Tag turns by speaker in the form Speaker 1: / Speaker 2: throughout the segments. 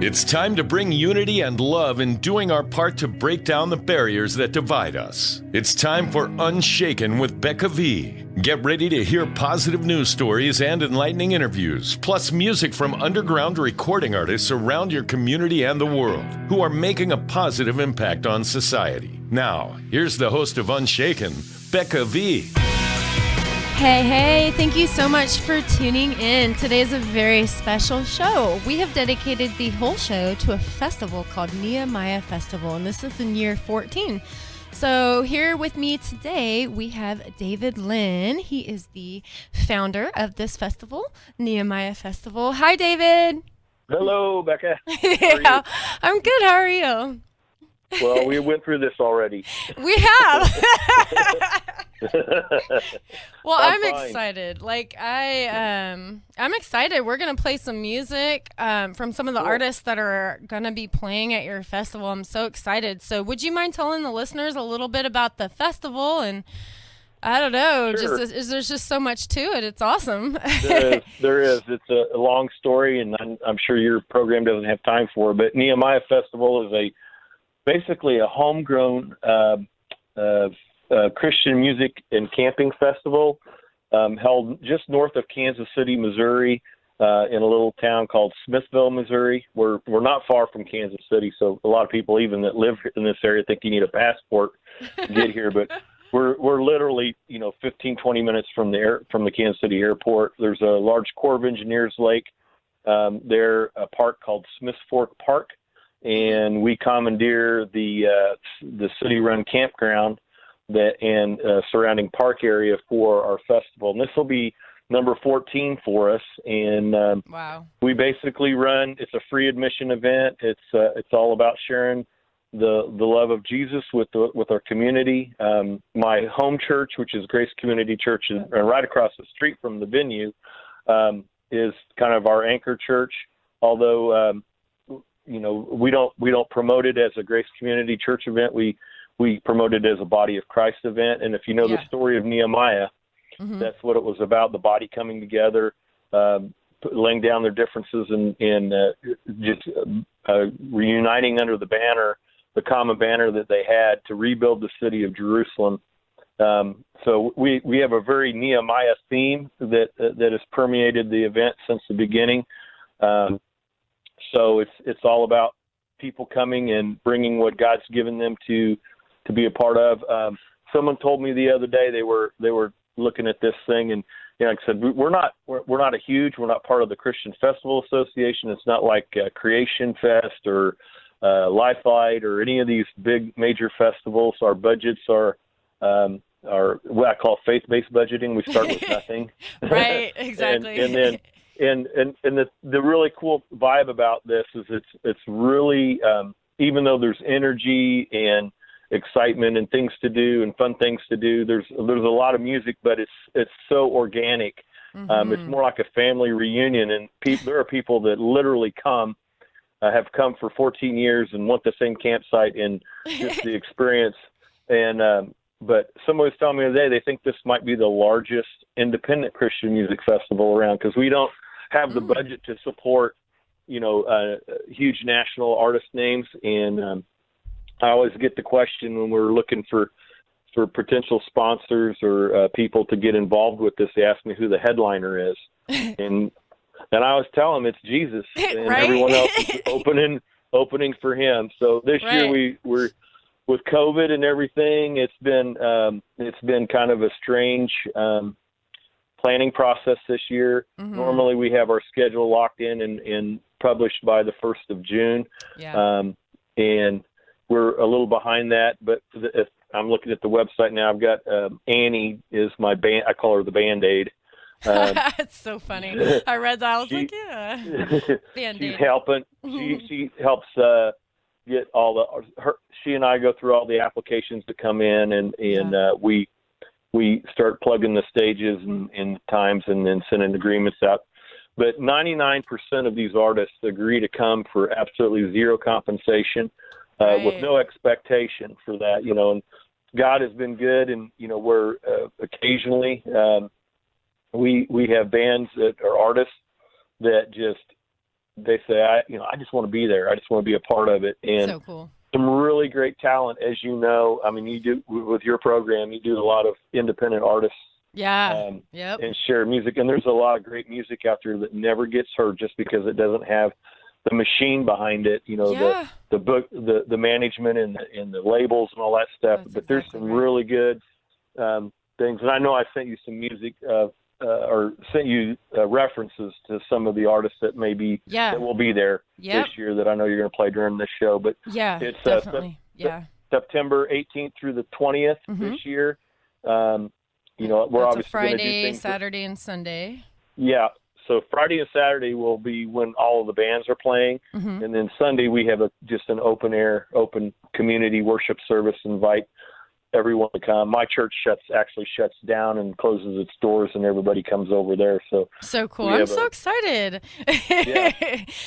Speaker 1: It's time to bring unity and love in doing our part to break down the barriers that divide us. It's time for Unshaken with Becca V. Get ready to hear positive news stories and enlightening interviews, plus music from underground recording artists around your community and the world who are making a positive impact on society. Now, here's the host of Unshaken, Becca V.
Speaker 2: Hey, thank you so much for tuning in. Today is a very special show. We have dedicated the whole show to a festival called Nehemiah Festival, and this is in year 14. So here with me today, we have David Lin. He is the founder of this festival, Nehemiah Festival. Hi, David.
Speaker 3: Hello, Becca.
Speaker 2: Yeah, I'm good. How are you?
Speaker 3: Well, we went through this already.
Speaker 2: We have. Well, I'm
Speaker 3: fine.
Speaker 2: excited. I'm excited. We're going to play some music from some of the artists that are going to be playing at your festival. I'm so excited. So would you mind telling the listeners a little bit about the festival? And I don't know,
Speaker 3: Sure.
Speaker 2: there's just so much to it. It's awesome.
Speaker 3: There is. It's a long story, and I'm sure your program doesn't have time for it. But Nehemiah Festival is basically a homegrown Christian music and camping festival held just north of Kansas City, Missouri, in a little town called Smithville, Missouri. We're not far from Kansas City, so a lot of people even that live in this area think you need a passport to get here. But we're literally 15, 20 minutes from the Kansas City airport. There's a large Corps of Engineers lake there, a park called Smiths Fork Park, and we commandeer the city-run campground and surrounding park area for our festival. And this will be number 14 for us. And
Speaker 2: Wow.
Speaker 3: We basically it's a free admission event. It's all about sharing the love of Jesus with our community. My home church, which is Grace Community Church, is right across the street from the venue, is kind of our anchor church. Although we don't promote it as a Grace Community Church event. We promote it as a Body of Christ event. And if you know the story of Nehemiah, that's what it was about, the body coming together, laying down their differences and just reuniting under the banner, the common banner that they had to rebuild the city of Jerusalem. So we have a very Nehemiah theme that has permeated the event since the beginning. So it's all about people coming and bringing what God's given them to be a part of. Someone told me the other day they were looking at this thing, and like I said, we're not part of the Christian Festival Association. It's not like Creation Fest or Lifelight or any of these big major festivals. Our budgets are what I call faith-based budgeting. We start with nothing.
Speaker 2: Right, exactly.
Speaker 3: and then the really cool vibe about this is it's really even though there's energy and excitement and things to do and fun things to do, there's a lot of music, but it's so organic. It's more like a family reunion, and there are people that literally have come for 14 years and want the same campsite and just the experience. And but someone was telling me today they think this might be the largest independent Christian music festival around, because we don't have the budget to support, huge national artist names. And I always get the question when we're looking for potential sponsors or people to get involved with this. They ask me who the headliner is, and I always tell them it's Jesus, and
Speaker 2: Right?
Speaker 3: Everyone else is opening for him. So this year we're with COVID and everything. It's been kind of a strange planning process this year. Normally we have our schedule locked in and published by the 1st of June.
Speaker 2: Yeah.
Speaker 3: And we're a little behind that, but if I'm looking at the website now, I've got Annie is my band. I call her the Band-Aid.
Speaker 2: It's so funny. I read that. I was like, yeah. Band-Aid.
Speaker 3: She's helping. She helps get she and I go through all the applications that come in, and we start plugging the stages and times and then sending agreements out. But 99% of these artists agree to come for absolutely zero compensation, with no expectation for that, and God has been good. And, we're occasionally we have bands that are artists that just they say, I just want to be there. I just want to be a part of it. And
Speaker 2: so cool.
Speaker 3: Some really great talent, as you know. I mean, you do with your program, you do a lot of independent artists.
Speaker 2: Yeah.
Speaker 3: And share music. And there's a lot of great music out there that never gets heard just because it doesn't have the machine behind it, the book, the management and the labels and all that stuff.
Speaker 2: That's
Speaker 3: but there's some really good things. And I know I sent you some music or sent you references to some of the artists that that will be there this year that I know you're going to play during this show. But it's
Speaker 2: definitely.
Speaker 3: September 18th through the 20th this year. We're obviously
Speaker 2: Friday,
Speaker 3: going to do things
Speaker 2: Saturday, and Sunday.
Speaker 3: Yeah. So Friday and Saturday will be when all of the bands are playing, and then Sunday we have just an open community worship service. Invite everyone to come. My church shuts down and closes its doors, and everybody comes over there. So
Speaker 2: cool! I'm so excited.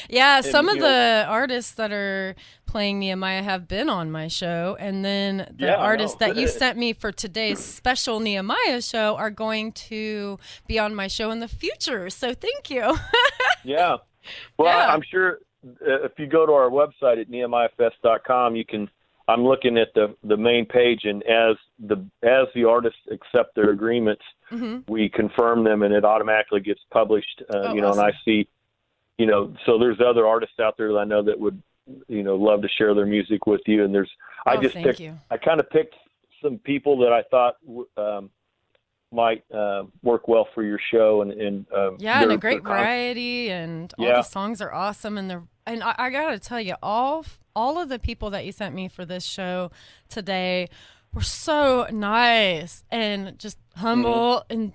Speaker 2: Yeah. Some of the artists that are playing Nehemiah have been on my show, and then the artists that you sent me for today's special Nehemiah show are going to be on my show in the future. So thank you. Yeah.
Speaker 3: Well, I'm sure if you go to our website at nehemiahfest.com, I'm looking at the main page, and as the artists accept their agreements, we confirm them, and it automatically gets published.
Speaker 2: Awesome.
Speaker 3: And I see, so there's other artists out there that I know that would, love to share their music with you. And I kind of picked some people that I thought might work well for your show, and
Speaker 2: a great variety, and all the songs are awesome, and I gotta tell you, all of the people that you sent me for this show today were so nice and just humble and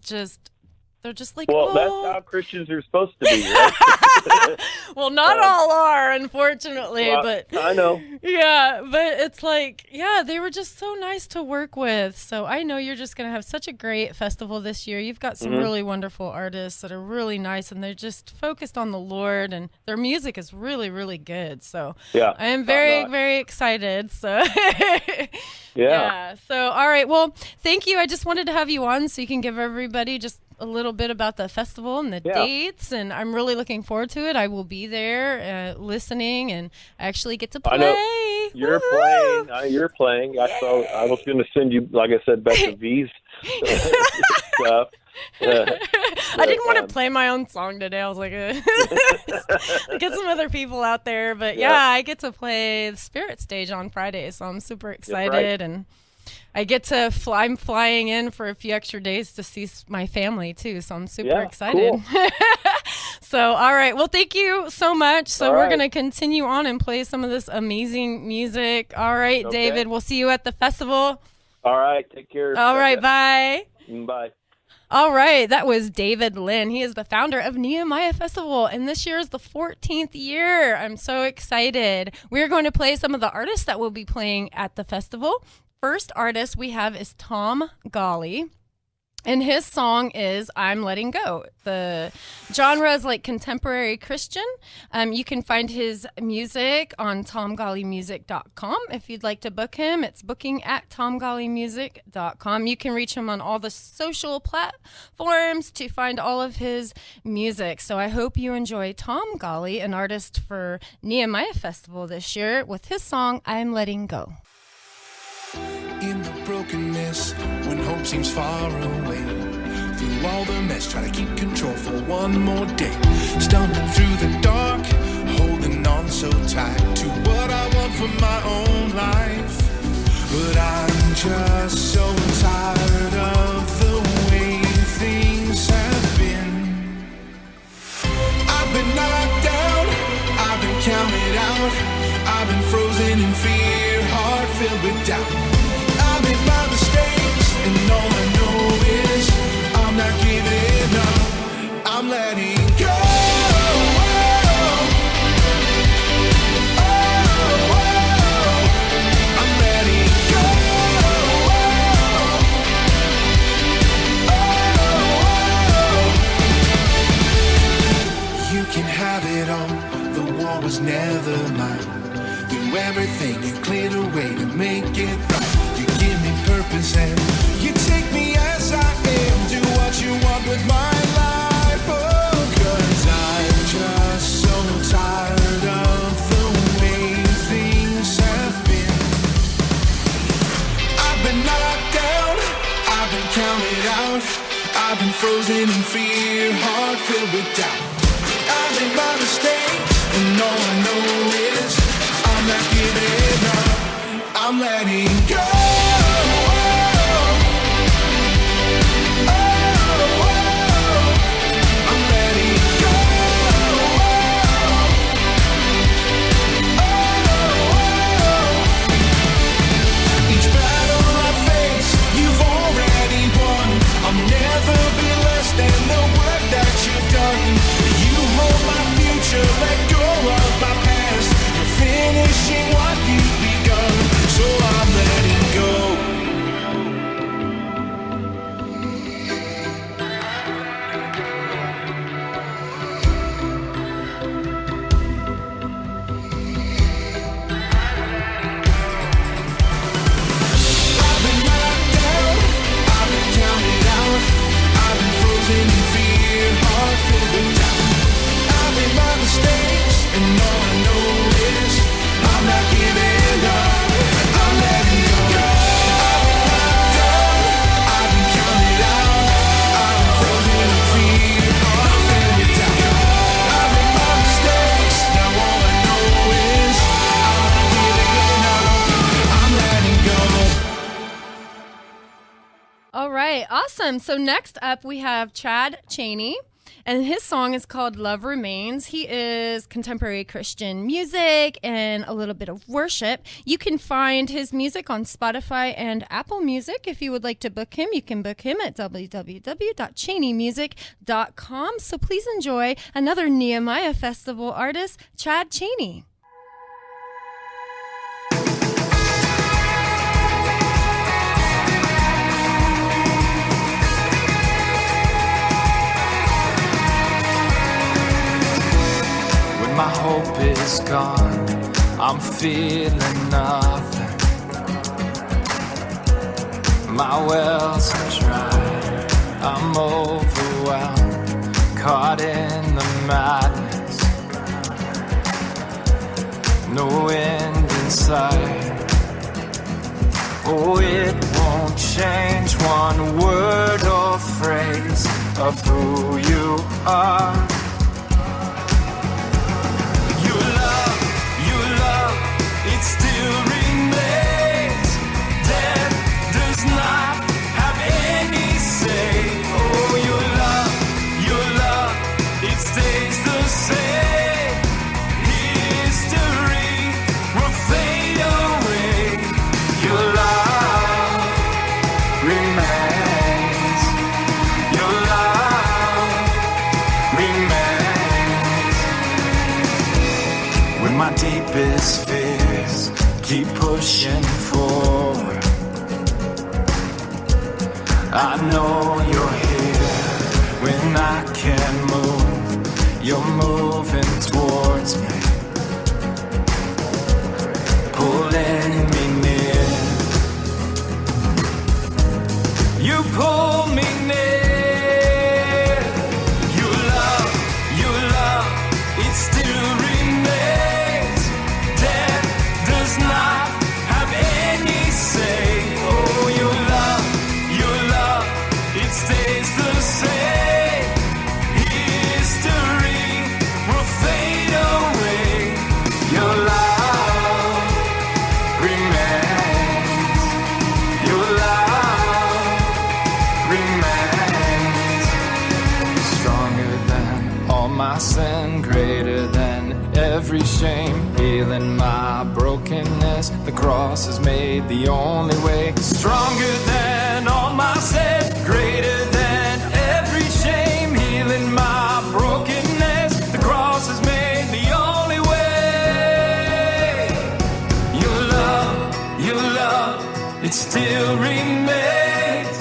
Speaker 2: they're just like,
Speaker 3: well, that's how Christians are supposed to be, right?
Speaker 2: Well, not all are, unfortunately, but
Speaker 3: I know.
Speaker 2: Yeah, but it's like, they were just so nice to work with. So I know you're just going to have such a great festival this year. You've got some really wonderful artists that are really nice, and they're just focused on the Lord, and their music is really, really good. So I am very, very excited. So So, all right. Well, thank you. I just wanted to have you on so you can give everybody just a little bit about the festival and the dates, and I'm really looking forward to it. I will be there listening, and actually get to play.
Speaker 3: I know you're playing. You're playing. I was going to send you, like I said, Becca V's stuff.
Speaker 2: I didn't want to play my own song today. I was like, get some other people out there. But I get to play the Spirit stage on Friday, so I'm super excited. And I get to I'm flying in for a few extra days to see my family too, so I'm super excited. Cool. So, all right. Well, thank you so much. So we're going to continue on and play some of this amazing music. All right, David, we'll see you at the festival.
Speaker 3: All right. Take care.
Speaker 2: All right. Bye.
Speaker 3: Bye.
Speaker 2: All right, that was David Lin. He is the founder of Nehemiah Festival, and this year is the 14th year. I'm so excited. We're going to play some of the artists that will be playing at the festival. First artist we have is Tom Golly, and his song is I'm Letting Go. The genre is like contemporary Christian. You can find his music on tomgollymusic.com. If you'd like to book him, it's booking at tomgollymusic.com. You can reach him on all the social platforms to find all of his music. So I hope you enjoy Tom Golly, an artist for Nehemiah Festival this year, with his song I'm Letting Go.
Speaker 4: In the brokenness, when hope seems far away, through all the mess, try to keep control for one more day. Stumbling through the dark, holding on so tight to what I want for my own life. But I'm just so tired of the way things have been. I've been knocked down, I've been counted out, I've been frozen in fear, heart filled with doubt. I made my mistakes, and all I know is I'm not giving up. I'm letting go. I'm letting go. You can have it all. The war was never mine. Through everything you cleared away to make it right. You give me purpose and you take me as I am. Do what you want with my life. Oh, 'cause I'm just so tired. frozen in fear, heart filled with doubt. I made my mistakes, and all I know is I'm not giving up. I'm letting go. Let go of my past. You're finishing what you've begun, so I'm letting go. I've been knocked down, I've been counted out, I've been frozen in fear, heart filled with doubt. My mistakes, and all I know is I'm not giving up. I'm letting go. I've been counted out. I've been frozen in fear. I'm feeling down. I made my mistakes. Now all I know is I'm not giving up. I'm letting go.
Speaker 2: All right, awesome. So next up we have Chaney. And his song is called Love Remains. He is contemporary Christian music and a little bit of worship. You can find his music on Spotify and Apple Music. If you would like to book him, you can book him at www.chaneymusic.com. So please enjoy another Nehemiah Festival artist, Chaney.
Speaker 5: My hope is gone, I'm feeling nothing. My wells are dry, I'm overwhelmed, caught in the madness. No end in sight. Oh, it won't change one word or phrase of who you are. It still remains. Death does not have any say. Oh, your love, it stays the same. History will fade away. Your love remains. Your love remains. When my deepest fears keep pushing forward, I know you're here. When I can't move, you're moving towards me, pulling me near. You pull me near. Your love, it still remains. Death does not have any say. Oh, your love, it stays the same. History will fade away. Your love remains. Your love remains. Stronger than all my sin, greater than every shame, healing my brokenness. The cross has made the only way. Stronger than all my sin, greater than every shame, healing my brokenness. The cross has made the only way. Your love, it still remains.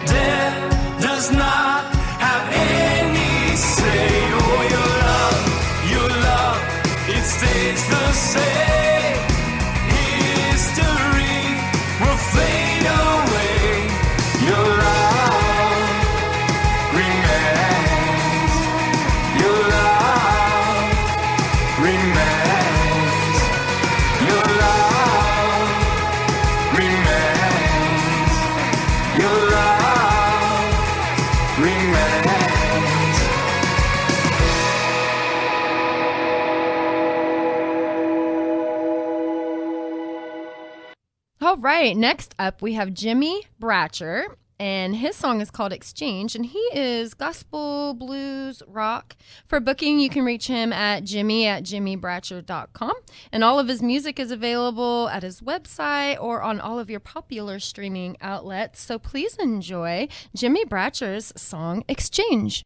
Speaker 5: Death does not have any say. Oh, your love, it stays the same. History will fade away. Your love remains. Your love remains. Your love remains. Your love remains.
Speaker 2: All right, next up we have Jimmie Bratcher, and his song is called Exchange, and he is gospel, blues, rock. For booking, you can reach him at jimmie@jimmiebratcher.com, and all of his music is available at his website or on all of your popular streaming outlets. So please enjoy Jimmie Bratcher's song Exchange.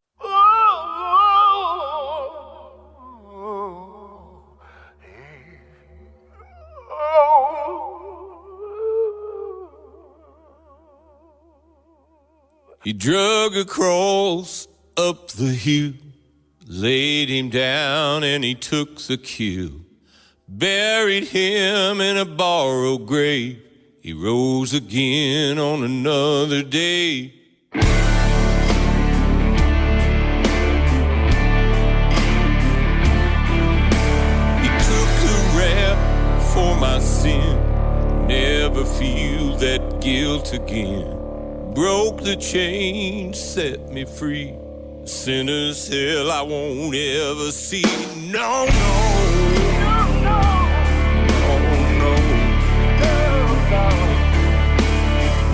Speaker 6: He drug across up the hill, laid him down and he took the kill. Buried him in a borrowed grave. He rose again on another day. He took the rap for my sin, never feel that guilt again. Broke the chain, set me free. Sinner's hell I won't ever see. No, no.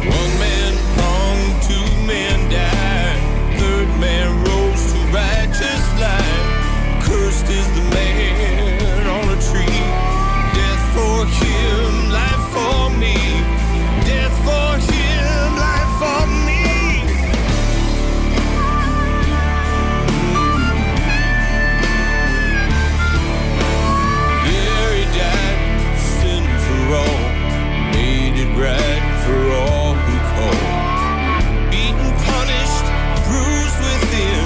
Speaker 6: One man hung, two men died. Third man rose to righteous life. Cursed is the man on a tree. Death for him, life for me. Death for him, life for me. Yeah, he died, sin for all, made it right for all who call. Beaten, punished, bruised within.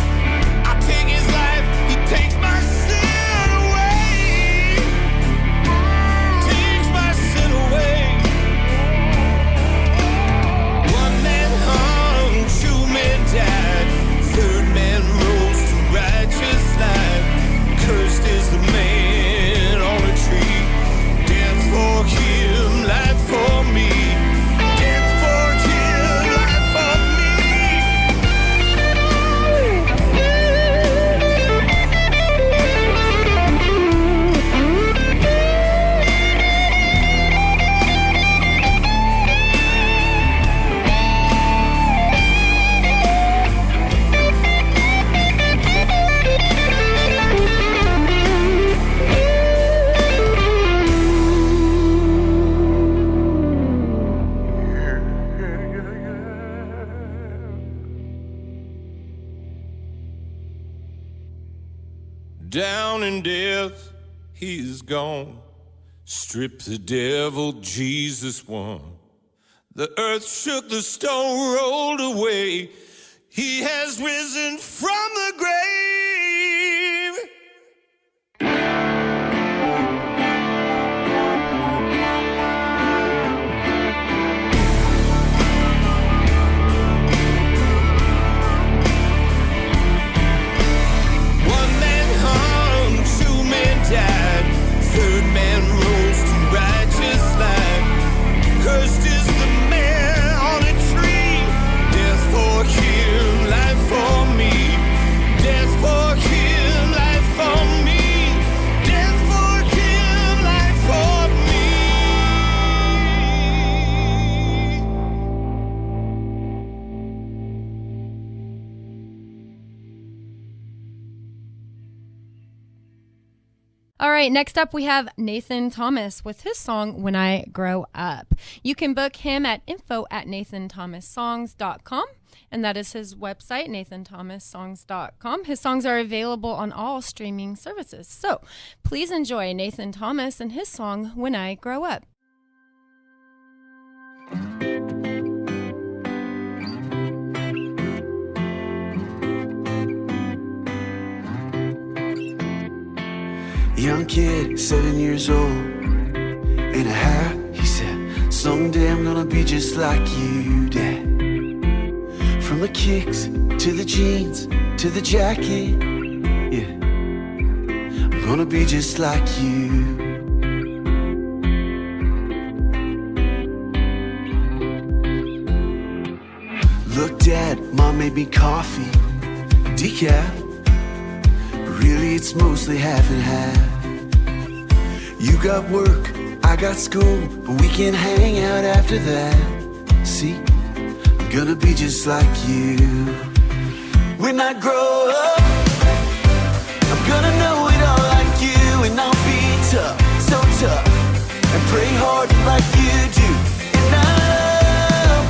Speaker 6: I take his life, he takes my sin away. Takes my sin away. One man hung, two men died. Third man rose to righteous life. Cursed is the man on a tree. Death for him, life for me. Death for him, life for me. Down in death, he is gone. Strip the devil, Jesus won. The earth shook, the stone rolled away. He has risen from the grave. One man hung, two men died. Third man rose to righteous life. Cursed is the man on a tree. Death for him, life for me. Death for him, life for me. Death for him, life for me.
Speaker 2: All right, next up we have Nathan Thomas with his song When I Grow Up. You can book him at info@nathanthomassongs.com, and that is his website, nathanthomassongs.com. His songs are available on all streaming services. So please enjoy Nathan Thomas and his song When I Grow Up.
Speaker 7: Young kid, 7 years old, in a hat, he said, someday I'm gonna be just like you, Dad. From the kicks, to the jeans, to the jacket, yeah, I'm gonna be just like you. Look, Dad, Mom made me coffee, decaf. Really, it's mostly half and half. You got work, I I got school, but we can hang out after that. See, I'm gonna be just like you. When I grow up, I'm gonna know it all like you, and I'll be tough, so tough, and pray hard like you do. And I love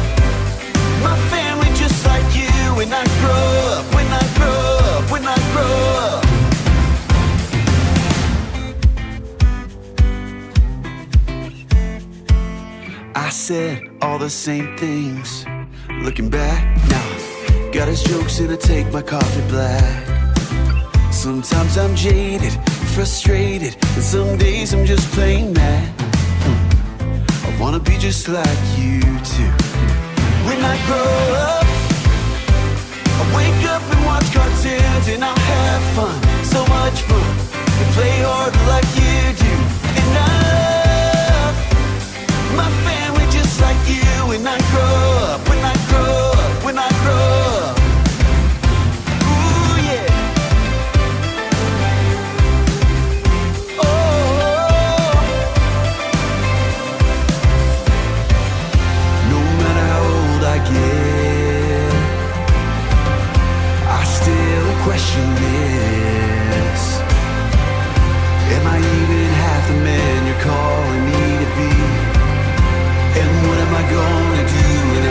Speaker 7: my family just like you. When I grow up, when I grow up, when I grow up. I said all the same things. Looking back now, got his jokes and I take my coffee black. Sometimes I'm jaded, frustrated, and some days I'm just plain mad. I wanna be just like you too. When I grow up, I wake up and watch cartoons and I'll have fun, so much fun, and play hard like you do. And I love my family just like you. When I grow up, when I grow up, when I grow up. Ooh yeah. Oh. No matter how old I get, I still question this. Am I even half the man you're calling me to be? And what am I gonna do when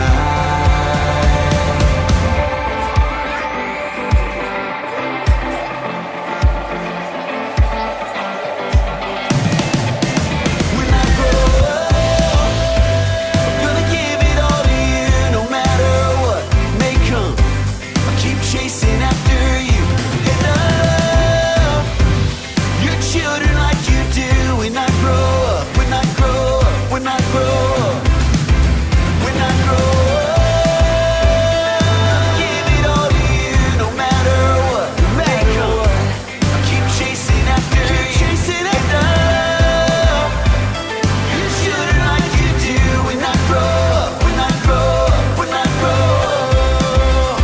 Speaker 7: when I grow up, I'm gonna give it all to you, no matter what may come. I'll keep chasing after you, and I love your children like you do. When I grow up, when I grow up, when I grow up. When I grow up, give it all to you, no matter what may come. I'll keep chasing after you, chasing after you. Shouldn't like you do. When I grow up, when I grow up, when I grow up.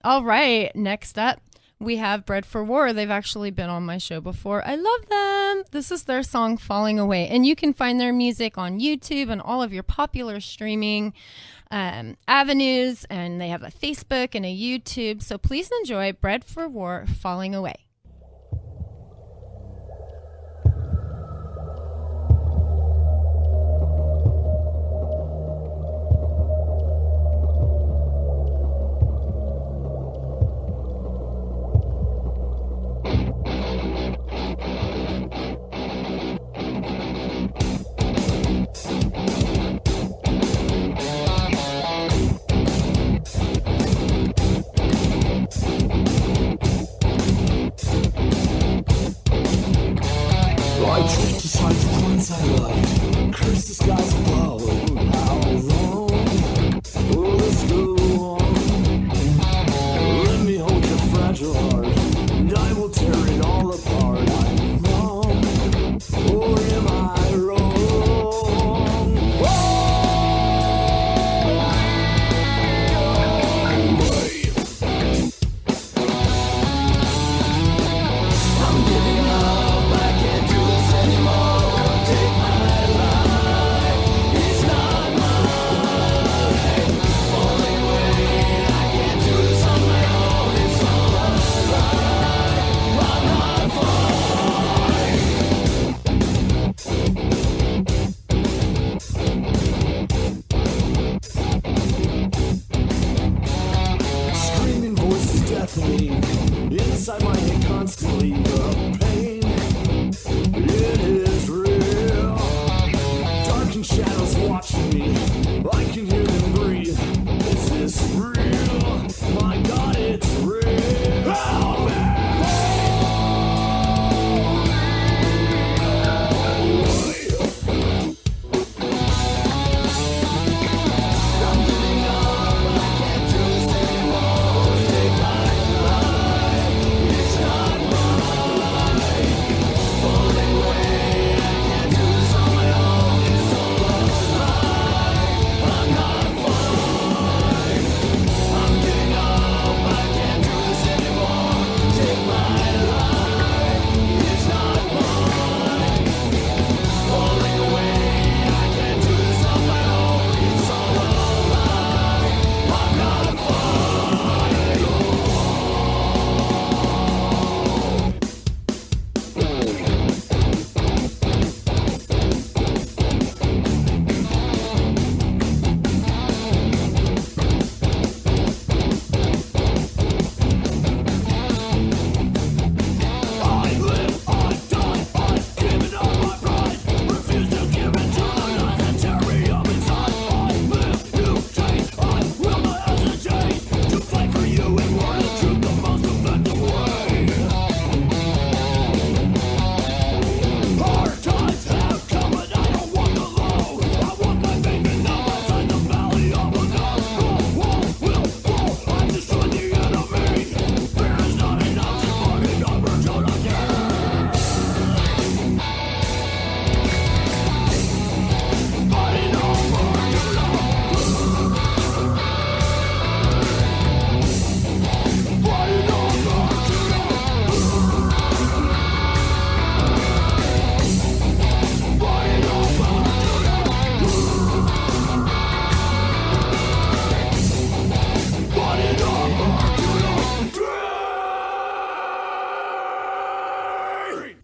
Speaker 2: All right, next up, we have Bred for War. They've actually been on my show before. I love them. This is their song, Falling Away. And you can find their music on YouTube and all of your popular streaming avenues. And they have a Facebook and a YouTube. So please enjoy Bred for War, Falling Away.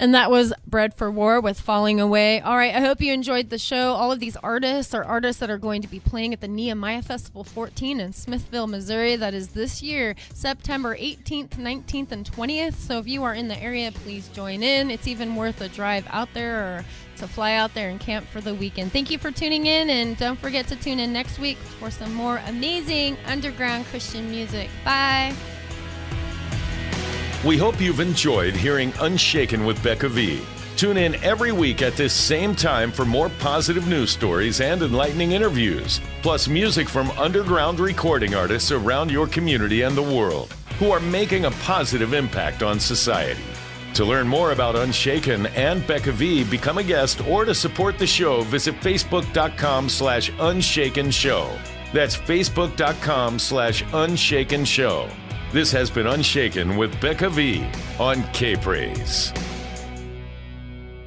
Speaker 2: And that was Bred for War with Falling Away. All right, I hope you enjoyed the show. All of these artists are artists that are going to be playing at the Nehemiah Festival 14 in Smithville, Missouri. That is this year, September 18th, 19th, and 20th. So if you are in the area, please join in. It's even worth a drive out there or to fly out there and camp for the weekend. Thank you for tuning in, and don't forget to tune in next week for some more amazing underground Christian music. Bye.
Speaker 1: We hope you've enjoyed hearing Unshaken with Becca V. Tune in every week at this same time for more positive news stories and enlightening interviews, plus music from underground recording artists around your community and the world who are making a positive impact on society. To learn more about Unshaken and Becca V, become a guest, or to support the show, visit facebook.com/unshakenshow. That's facebook.com/unshakenshow. This has been Unshaken with Becca V on KPRZ.